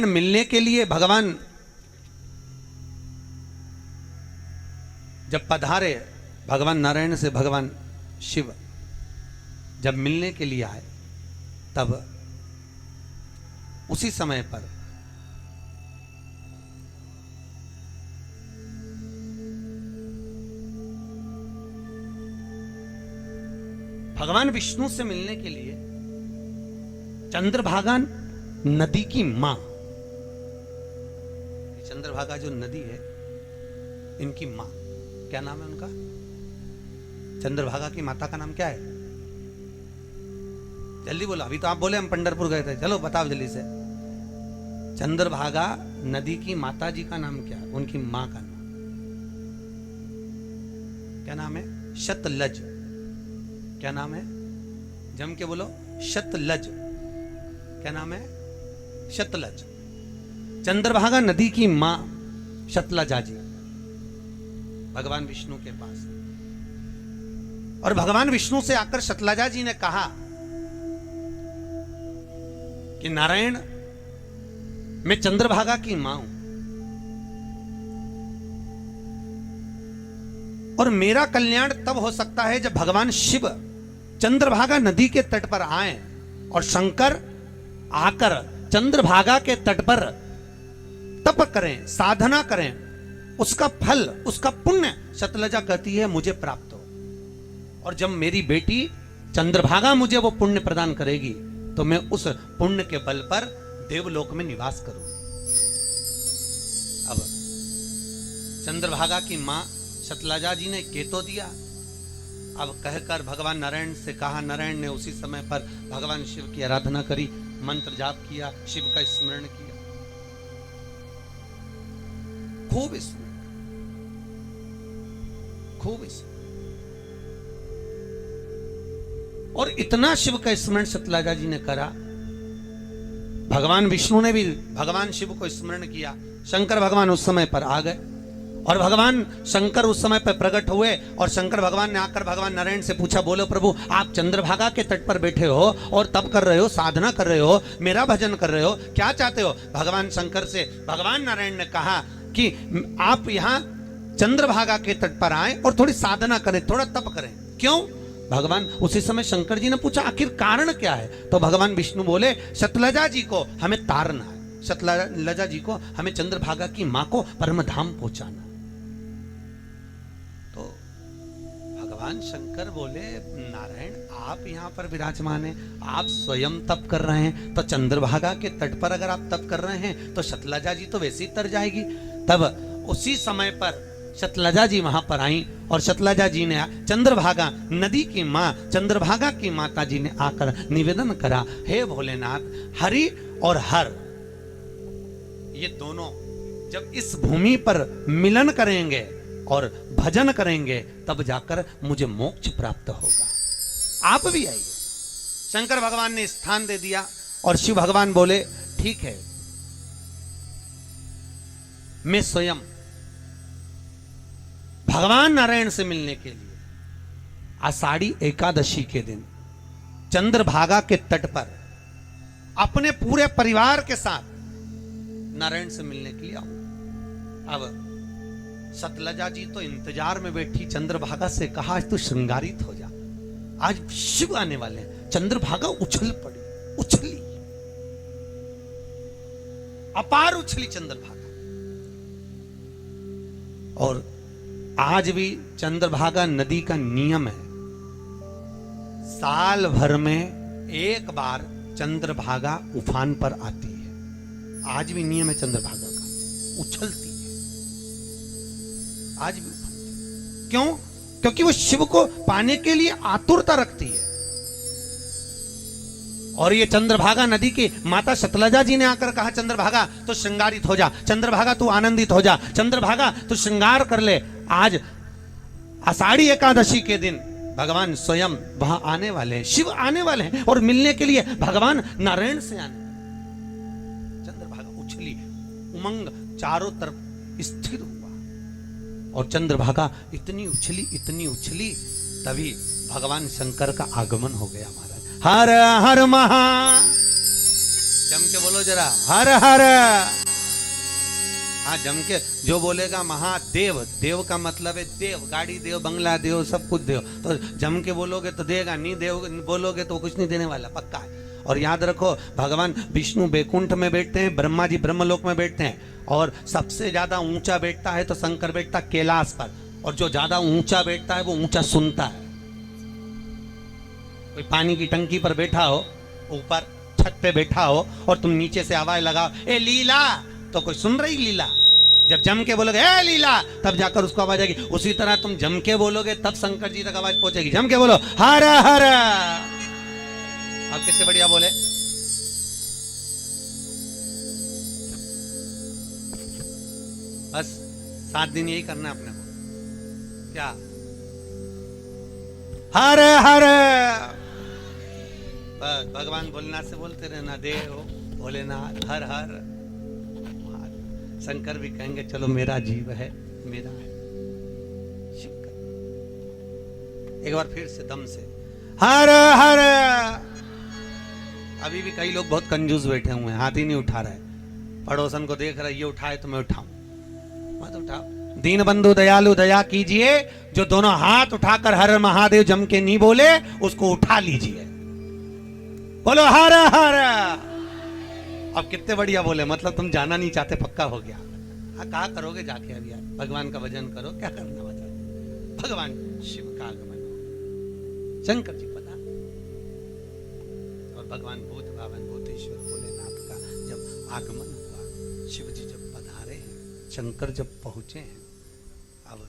मिलने के लिए भगवान जब पधारे, भगवान नारायण से भगवान शिव जब मिलने के लिए आए, तब उसी समय पर भगवान विष्णु से मिलने के लिए चंद्रभागा नदी की मां, चंद्रभागा जो नदी है इनकी मां, क्या नाम है उनका? चंद्रभागा की माता का नाम क्या है? जल्दी बोलो, अभी तो आप बोले हम पंढरपुर गए थे, चलो बताओ जल्दी से। चंद्रभागा नदी की माता जी का नाम क्या है? उनकी मां का नाम क्या नाम है? शतलज। क्या नाम है? जम के बोलो, शतलज। क्या नाम है? शतलज। चंद्रभागा नदी की मां शतलजा जी भगवान विष्णु के पास, और भगवान विष्णु से आकर शतलजा जी ने कहा कि नारायण, मैं चंद्रभागा की मां हूं और मेरा कल्याण तब हो सकता है जब भगवान शिव चंद्रभागा नदी के तट पर आए और शंकर आकर चंद्रभागा के तट पर तप करें, साधना करें, उसका फल, उसका पुण्य शतलजा कहती है मुझे प्राप्त हो। और जब मेरी बेटी चंद्रभागा मुझे वो पुण्य प्रदान करेगी तो मैं उस पुण्य के बल पर देवलोक में निवास करूंगी। अब चंद्रभागा की मां शतलजा जी ने केतो दिया। अब कहकर भगवान नारायण से कहा, नारायण ने उसी समय पर भगवान शिव की आराधना करी, मंत्र जाप किया, शिव का स्मरण किया, खूब स्मरण, खूब स्मरण, और इतना शिव का स्मरण शतलजा जी ने करा। भगवान विष्णु ने भी भगवान शिव को स्मरण किया। शंकर भगवान उस समय पर आ गए और भगवान शंकर उस समय पर प्रकट हुए और शंकर भगवान ने आकर भगवान नारायण से पूछा, बोलो प्रभु, आप चंद्रभागा के तट पर बैठे हो और तप कर रहे हो, साधना कर रहे हो, मेरा भजन कर रहे हो, क्या चाहते हो? भगवान शंकर से भगवान नारायण ने कहा कि आप यहां चंद्रभागा के तट पर आए और थोड़ी साधना करें, थोड़ा तप करें। क्यों? भगवान उसी समय शंकर जी ने पूछा, आखिर कारण क्या है? तो भगवान विष्णु बोले, शतलजा जी को हमें तारना है, शतलजा जी को हमें चंद्रभागा की मां को परम धाम पहुंचाना। तो भगवान शंकर बोले, नारायण आप यहां पर विराजमान हैं, आप स्वयं तप कर रहे हैं, तो चंद्रभागा के तट पर अगर आप तप कर रहे हैं तो शतलजा जी तो वैसे ही तर जाएगी। तब उसी समय पर शतलजा जी वहां पर आई और शतलजा जी ने चंद्रभागा नदी की मां, चंद्रभागा की माता जी ने आकर निवेदन करा, हे भोलेनाथ, हरि और हर ये दोनों जब इस भूमि पर मिलन करेंगे और भजन करेंगे तब जाकर मुझे मोक्ष प्राप्त होगा। आप भी आइए। शंकर भगवान ने स्थान दे दिया और शिव भगवान बोले, ठीक है, मैं स्वयं भगवान नारायण से मिलने के लिए आषाढ़ी एकादशी के दिन चंद्रभागा के तट पर अपने पूरे परिवार के साथ नारायण से मिलने के लिए आऊंगा। अब शतलजा जी तो इंतजार में बैठी, चंद्रभागा से कहा, आज तू श्रृंगारित हो जा, आज शिव आने वाले हैं। चंद्रभागा उछल पड़ी, उछली, अपार उछली चंद्रभागा। और आज भी चंद्रभागा नदी का नियम है, साल भर में एक बार चंद्रभागा उफान पर आती है। आज भी नियम है चंद्रभागा का, उछलती है, आज भी उफान। क्यों? क्योंकि वो शिव को पाने के लिए आतुरता रखती है। और ये चंद्रभागा नदी की माता शतलजा जी ने आकर कहा, चंद्रभागा तो श्रृंगारित हो जा, चंद्रभागा तू आनंदित हो जा, चंद्रभागा तू श्रृंगार कर ले। आज आषाढ़ी एकादशी के दिन भगवान स्वयं वहां आने वाले हैं, शिव आने वाले हैं और मिलने के लिए भगवान नारायण से आने। चंद्रभागा उछली, उमंग चारों तरफ स्थिर हुआ और चंद्रभागा इतनी उछली, तभी भगवान शंकर का आगमन हो गया। महाराज हर हर जम के बोलो जरा, हर हर। हाँ, जम के जो बोलेगा महादेव, देव का मतलब है देव, गाड़ी देव, बंगला देव, सब कुछ देव। तो जम के बोलोगे तो देगा, नहीं देव बोलोगे तो कुछ नहीं देने वाला, पक्का है। और याद रखो, भगवान विष्णु बैकुंठ में बैठते हैं, ब्रह्मा जी ब्रह्मलोक में बैठते हैं, और सबसे ज्यादा ऊंचा बैठता है तो शंकर बैठता कैलाश पर, और जो ज्यादा ऊंचा बैठता है वो ऊंचा सुनता है। कोई पानी की टंकी पर बैठा हो, ऊपर छत पे बैठा हो, और तुम नीचे से आवाज लगाओ ए लीला, तो कोई सुन रही लीला? जब जम के बोलोगे ए लीला, तब जाकर उसको आवाज आएगी। उसी तरह तुम जम के बोलोगे तब शंकर जी तक आवाज पहुंचेगी। जम के बोलो हर हर। अब कितने बढ़िया बोले। बस 7 दिन यही करना है अपने को, क्या? हर हर। बस भगवान भोलेनाथ से बोलते रहना, देव भोलेनाथ हर हर। शंकर भी कहेंगे चलो मेरा जीव है, मेरा है। शिव का एक बार फिर से दम से हर हर। अभी भी कई लोग बहुत कंजूस बैठे हुए हैं, हाथ ही नहीं उठा रहे। पड़ोसन को देख रहा है, ये उठाए तो मैं उठाऊं, मत उठाओ। दीन बंधु दयालु दया कीजिए, जो दोनों हाथ उठाकर हर महादेव जम के नहीं बोले उसको उठा लीजिए। बोलो हर हर। अब कितने बढ़िया बोले, मतलब तुम जाना नहीं चाहते, पक्का हो गया। हाँ, कहा करोगे जाके? अब यार भगवान का भजन करो, क्या करना बता। भगवान शिव का आगमन, शंकर जी पता, और भगवान भूत भावन भूतेश्वर भोलेनाथ का जब आगमन हुआ, शिव जी जब पधारे हैं, शंकर जब पहुंचे हैं। अब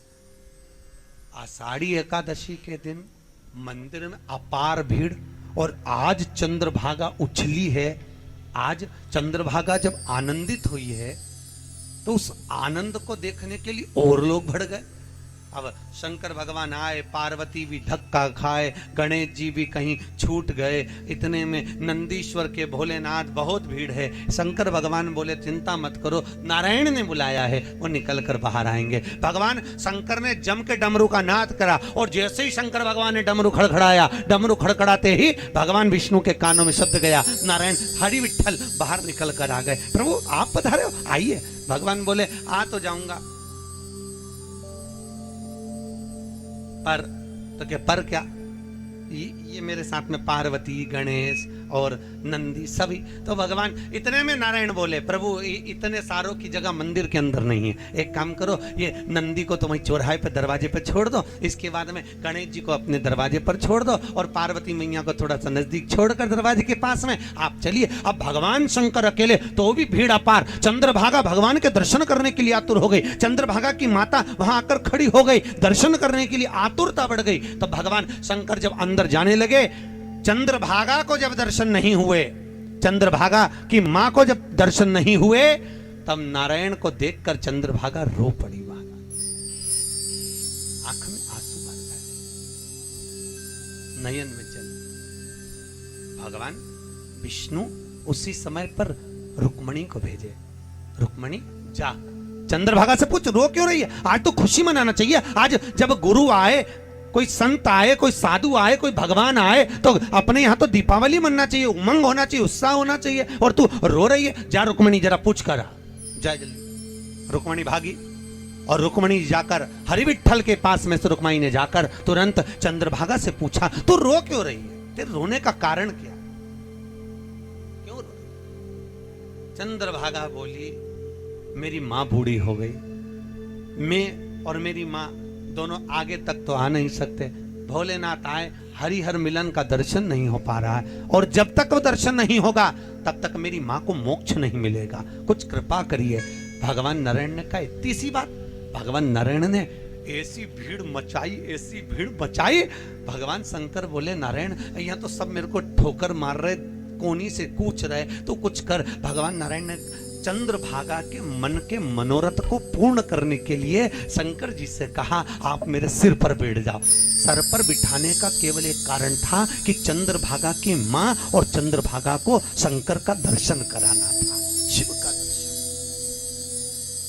आषाढ़ी एकादशी के दिन मंदिर में अपार भीड़, और आज चंद्रभागा उछली है। आज चंद्रभागा जब आनंदित हुई है तो उस आनंद को देखने के लिए और लोग बढ़ गए। अब शंकर भगवान आए, पार्वती भी धक्का खाए, गणेश जी भी कहीं छूट गए। इतने में नंदीश्वर के भोलेनाथ बहुत भीड़ है। शंकर भगवान बोले चिंता मत करो, नारायण ने बुलाया है, वो निकल कर बाहर आएंगे। भगवान शंकर ने जम के डमरू का नाद करा, और जैसे ही शंकर भगवान ने डमरू खड़खड़ाया, डमरू खड़खड़ाते ही भगवान विष्णु के कानों में शब्द गया, नारायण हरि विठ्ठल बाहर निकल कर आ गए। प्रभु आप पधारे हो, आइए। भगवान बोले आ तो जाऊंगा, पर तो क्या पर क्या, ये मेरे साथ में पार्वती गणेश और नंदी सभी। तो भगवान इतने में नारायण बोले, प्रभु इतने सारों की जगह मंदिर के अंदर नहीं है, एक काम करो, ये नंदी को तुम चौराहे पे दरवाजे पे छोड़ दो, इसके बाद में गणेश जी को अपने दरवाजे पर छोड़ दो, और पार्वती मैया को थोड़ा सा नजदीक छोड़कर दरवाजे के पास में आप चलिए। अब भगवान शंकर अकेले, तो भी भीड़ अपार। चंद्रभागा भगवान के दर्शन करने के लिए आतुर हो गई। चंद्रभागा की माता वहां आकर खड़ी हो गई, दर्शन करने के लिए आतुरता बढ़ गई। तो भगवान शंकर जब अंदर जाने लगे, चंद्रभागा को जब दर्शन नहीं हुए, चंद्रभागा की मां को जब दर्शन नहीं हुए, तब नारायण को देखकर चंद्रभागा रो पड़ी। वहां आंख में आंसू भर गए, नयन में जल। भगवान विष्णु उसी समय पर रुक्मणी को भेजे, रुक्मणी जा चंद्रभागा से पूछ रो क्यों रही है, आज तो खुशी मनाना चाहिए। आज जब गुरु आए, कोई संत आए, कोई साधु आए, कोई भगवान आए, तो अपने यहाँ तो दीपावली मनना चाहिए, उमंग होना चाहिए, उत्साह होना चाहिए, और तू रो रही है। जा रुक्मणी जरा पूछ कर आ, जा जल्दी। रुक्मणी भागी, और रुक्मणी जाकर हरि विठ्ठल के पास में से रुक्मणी ने जाकर तुरंत चंद्रभागा से पूछा तू रो क्यों रही है, तेरे रोने का कारण क्या, क्यों रो? चंद्रभागा बोली मेरी मां बूढ़ी हो गई, मैं और मेरी मां दोनों आगे तक तो आ नहीं सकते। भोलेनाथ आए, हरिहर मिलन का दर्शन नहीं हो पा रहा है, और जब तक वो दर्शन नहीं होगा तब तक मेरी मां को मोक्ष नहीं मिलेगा, कुछ कृपा करिए। भगवान नारायण ने कहा इतनी सी बात। भगवान नारायण ने ऐसी भीड़ मचाई, ऐसी भीड़ मचाई। भगवान शंकर बोले नारायण यहाँ तो सब मेरे को ठोकर मार रहे, कोनी से कूच रहे, तो कुछ कर। भगवान नारायण ने चंद्रभागा के मन के मनोरथ को पूर्ण करने के लिए शंकर जी से कहा आप मेरे सिर पर बैठ जाओ। सर पर बिठाने का केवल एक कारण था कि चंद्रभागा की मां और चंद्रभागा को शंकर का दर्शन कराना था, शिव का दर्शन।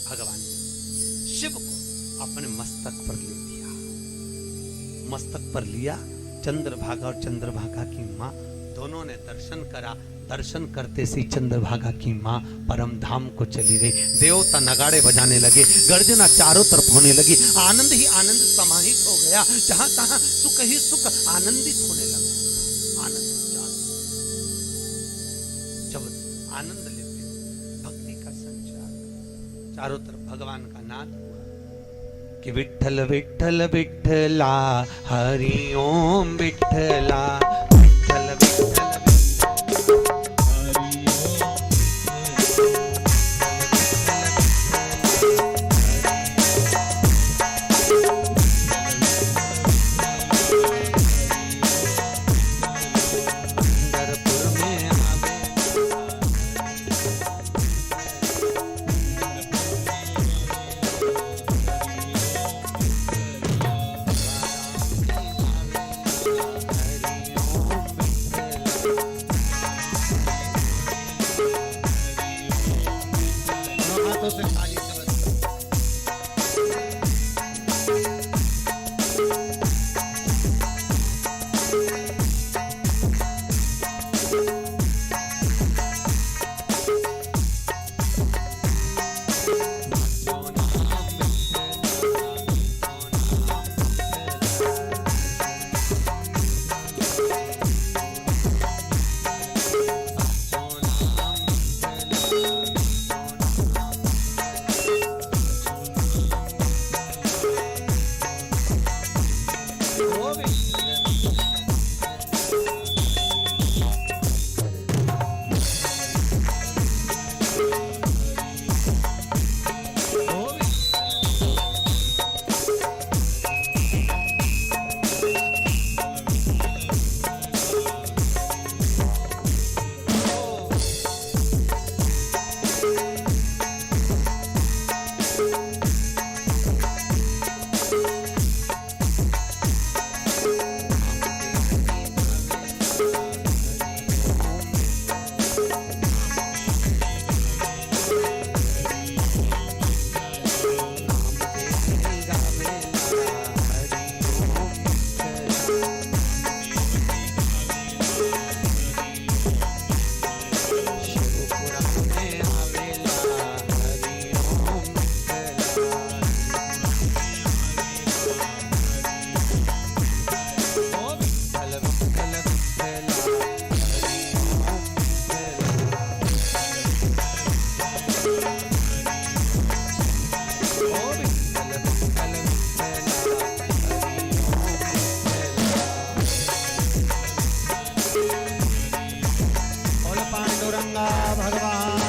भगवान ने शिव को अपने मस्तक पर ले लिया, मस्तक पर लिया। चंद्रभागा और चंद्रभागा की मां दोनों ने दर्शन करा। दर्शन करते सी चंद्रभागा की माँ परम धाम को चली गई। देवता नगाड़े बजाने लगे, गर्जना चारों तरफ होने लगी, आनंद ही आनंद समाहित हो गया, जहां तहां सुख ही सुख आनंदित होने लगा। आनंद जब आनंद लेते भक्ति का संचार, चारों तरफ भगवान का नाद हुआ कि विठ्ठल विठ्ठल विठ्ठला हरि ओम विठ्ठला, विठ्ठल विठ्ठल भगवान